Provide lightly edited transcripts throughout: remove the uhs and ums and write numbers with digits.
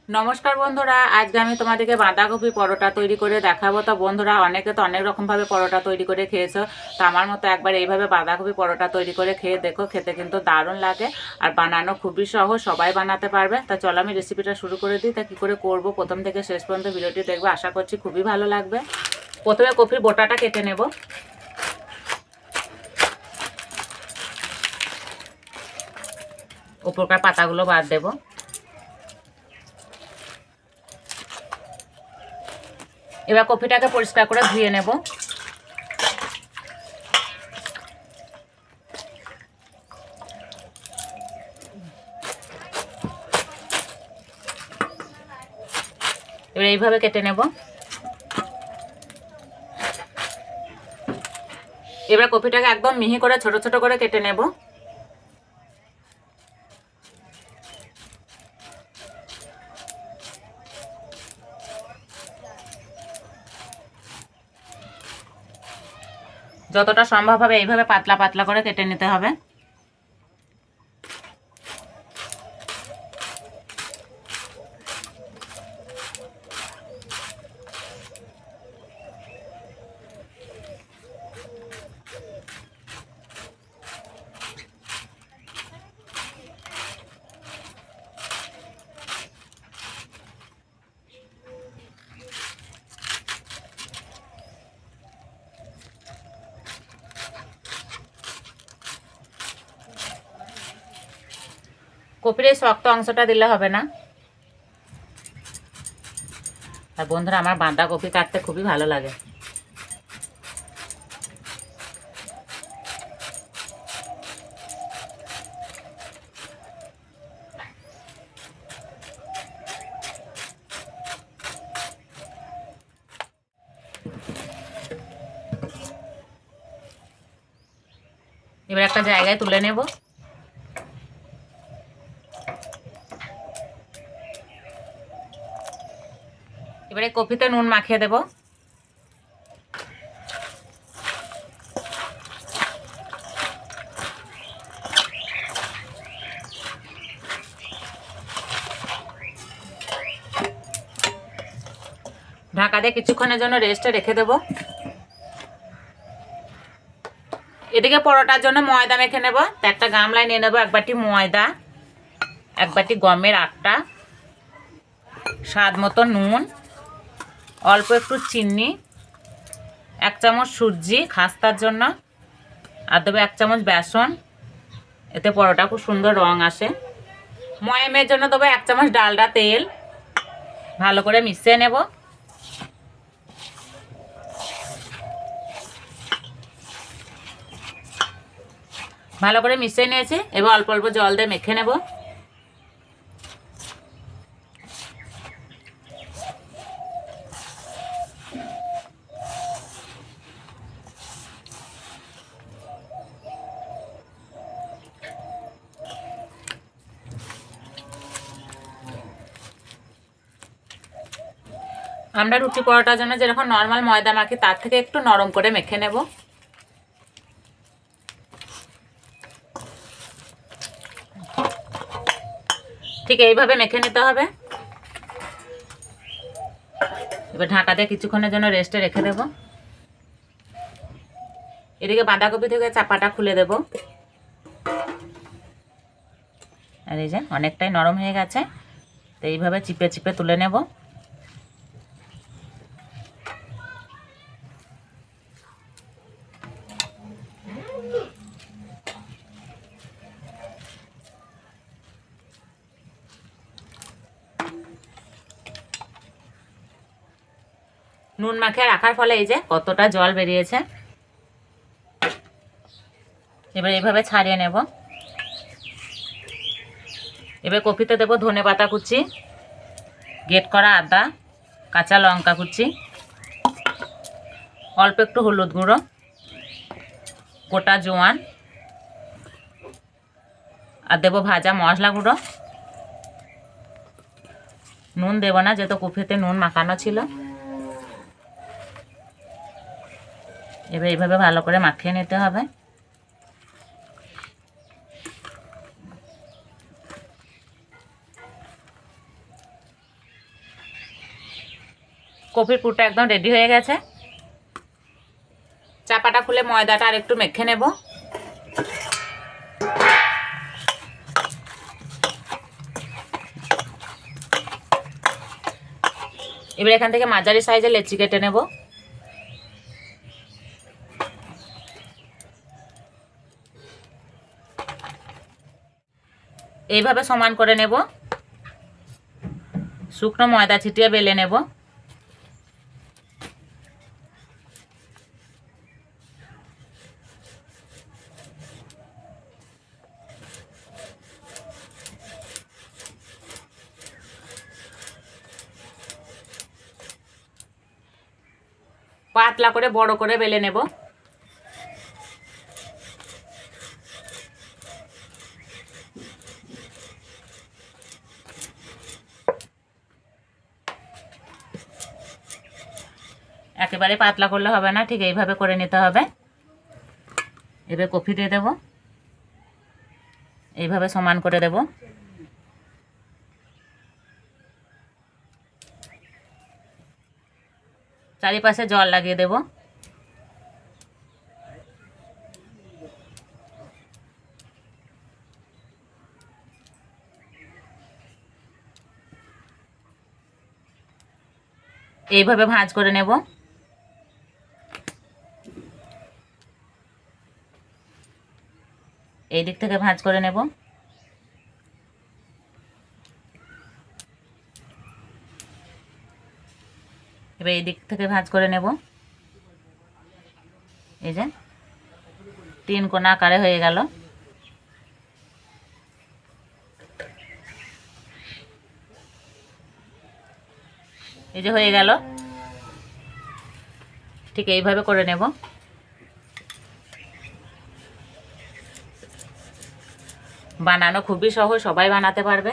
নমস্কার বন্ধুরা, আজকে আমি তোমাদেরকে বাঁধাকপি পরোটা তৈরি করে দেখাবো। তো বন্ধুরা, অনেকে তো অনেক রকমভাবে পরোটা তৈরি করে খেয়েছো। তো আমার মতো একবার এইভাবে বাঁধাকপি পরোটা তৈরি করে খেয়ে দেখো, খেতে কিন্তু দারুণ লাগে আর বানানো খুবই সহজ, সবাই বানাতে পারবে। তা চলো আমি রেসিপিটা শুরু করে দিই। তা কী করে করবো প্রথম থেকে শেষ পর্যন্ত ভিডিওটি দেখবো, আশা করছি খুবই ভালো লাগবে। প্রথমে কপির বোটাটা কেটে নেব। উপরকার পাতাগুলো বাদ দেবো। এবার কপিটাকে পরিষ্কার করে ধুয়ে নেব। এবার এইভাবে কেটে নেব। এবার কপিটাকে একদম মিহি করে ছোট ছোট করে কেটে নেব। যতটা সম্ভব হবে এইভাবে পাতলা পাতলা করে কেটে নিতে হবে। কপির এই শক্ত অংশটা দিলে হবে না। আর বন্ধুরা, আমার বাঁধাকপি কাটতে খুবই ভালো লাগে। এবার একটা জায়গায় তুলে নেব। এবারে কপিতে নুন মাখিয়ে দেব। ঢাকা দিয়ে কিছুক্ষণের জন্য রেস্টে রেখে দেব। এদিকে পরোটার জন্য ময়দা মেখে নেব। তো একটা গামলায় নিয়ে নেব 1 বাটি ময়দা, 1 বাটি গমের আটা, স্বাদ মতো নুন, অল্প একটু চিনি, 1 চামচ সুজি খাস্তার জন্য, আর দেবো 1 চামচ বেসন। এতে পরোটা খুব সুন্দর রং আসে। ময়ামের জন্য দেবো 1 চামচ ডালডা তেল। ভালো করে মিশিয়ে নেব। ভালো করে মিশিয়ে নিয়েছি। এবার অল্প অল্প জল দিয়ে মেখে নেব। আমরা রুটি পরোটার জন্য যেরকম নর্মাল ময়দা মাখি, তার থেকে একটু নরম করে মেখে নেব। ঠিক এইভাবে মেখে নিতে হবে। এবার ঢাকা দিয়ে কিছুক্ষণের জন্য রেস্টে রেখে দেব। এদিকে বাঁধাকপি থেকে চাপাটা খুলে দেব। আর এই যে অনেকটাই নরম হয়ে গেছে। তো এইভাবে চিপে চিপে তুলে নেব। নুন মাখিয়ে রাখার ফলে এই যে কতটা জল বেরিয়েছে। এবার এইভাবে ছাড়িয়ে নেব। এবার কপিতে দেব ধনেপাতা কুচি, গ্রেট করা আদা, কাঁচা লঙ্কা কুচি, অল্প একটু হলুদ গুঁড়ো, গোটা জোয়ান, আর দেবো ভাজা মশলা গুঁড়ো। নুন দেব না, যেহেতু কপিতে নুন মাখানো ছিল। এবার এইভাবে ভালো করে মাখিয়ে নিতে হবে। কপির পুরটা একদম রেডি হয়ে গেছে। চাপাটা খুলে ময়দাটা আর একটু মেখে নেব। এবার এখান থেকে মাঝারি সাইজের লেচি কেটে নেব। এইভাবে সমান করে নেব। শুকনো ময়দা ছিটিয়ে বেলে নেব। পাতলা করে বড় করে বেলে নেব। একেবারে পাতলা করলে হবে না, ঠিক এইভাবে করে নিতে হবে। এবার কফি দিয়ে দেব, এইভাবে সমান করে দেব। চারিপাশে জল লাগিয়ে দেব। এইভাবে ভাঁজ করে নেব। এই দিক থেকে ভাঁজ করে নেব। এবার এই দিক থেকে ভাঁজ করে নেব। এই যে 3 কোনা আকারে হয়ে গেল। এই যে হয়ে গেল, ঠিক এইভাবে করে নেব। বানানো খুবই সহজ, সবাই বানাতে পারবে।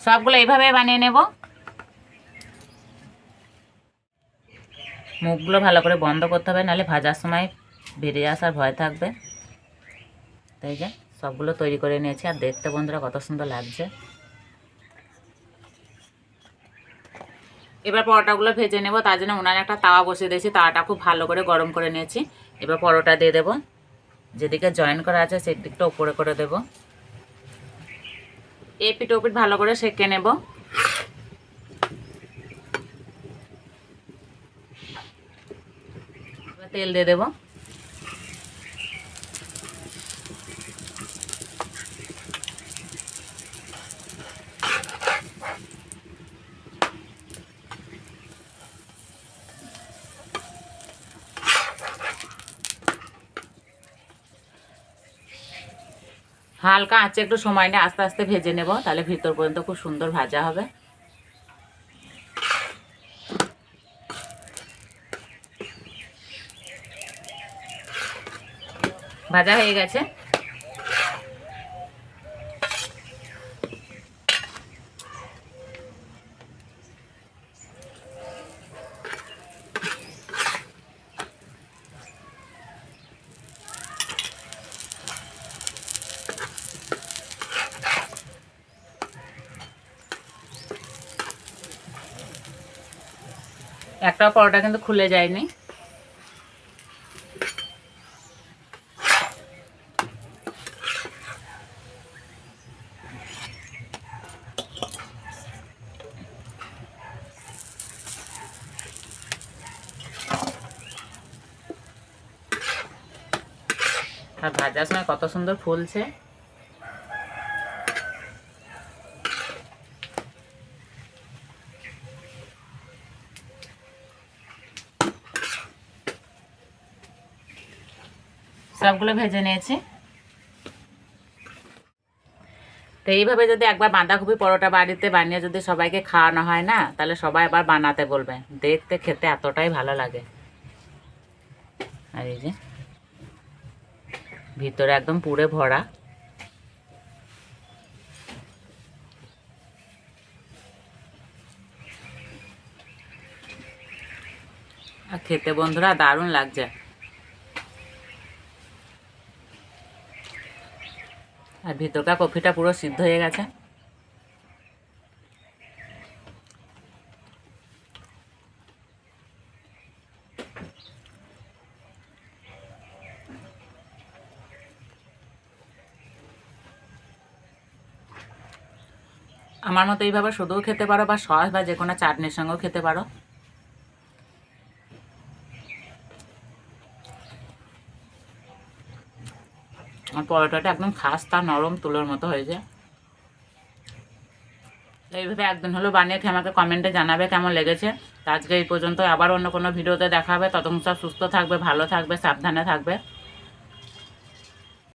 সবগুলো এইভাবে বানিয়ে নেব। মুখগুলো ভালো করে বন্ধ করতে হবে, নাহলে ভাজার সময় বেরিয়ে আসার ভয় থাকবে। তাই যে সবগুলো তৈরি করে নিয়েছি, আর দেখতে বন্ধুরা কত সুন্দর লাগছে। এবার পরোটাগুলো ভেজে নেব। তার জন্য উনানে একটা তাওয়া বসিয়ে দিয়েছি, তাওয়াটা খুব ভালো করে গরম করে নিয়েছি। এবার পরোটা দিয়ে দেব, যেদিকে জয়েন করা আছে সেই দিকটা উপরে করে দেব। এই পিঠ ওপিঠ ভালো করে সেঁকে নেব। তেল দিয়ে দেব। হালকা আঁচে একটু সময় নিয়ে আস্তে আস্তে ভেজে নেব, তাহলে ভিতর পর্যন্ত খুব সুন্দর ভাজা হবে। ভাজা হয়ে গেছে। একটা পরোটা কিন্তু খুলে যায়নি। আর ভাজার সময় কত সুন্দর ফুলছে। সবগুলো ভেজে নিয়েছি। তো এইভাবে যদি একবার বাঁধাকপি পরোটা বাড়িতে বানিয়ে যদি সবাইকে খাওয়ানো হয় না, তাহলে সবাই আবার বানাতে বলবে। দেখতে খেতে এতটাই ভালো লাগে। আর এই যে ভিতরে একদম পুরে ভরা। আর খেতে বন্ধুরা দারুণ লাগছে। আর ভিতরকার কপিটা পুরো সিদ্ধ হয়ে গেছে। আমার মতো এইভাবে শুধুও খেতে পারো, বা সস বা যে কোনো চাটনির সঙ্গেও খেতে পারো। আর পরোটাটা একদম খাস্তা নরম তুলোর মতো হয়েছে। এইভাবে একদিন হলো বানিয়ে খেয়ে আমাকে কমেন্টে জানাবে কেমন লেগেছে। আজকে এই পর্যন্ত, আবার অন্য কোনো ভিডিওতে দেখা হবে। ততক্ষণ সব সুস্থ থাকবে, ভালো থাকবে, সাবধানে থাকবে।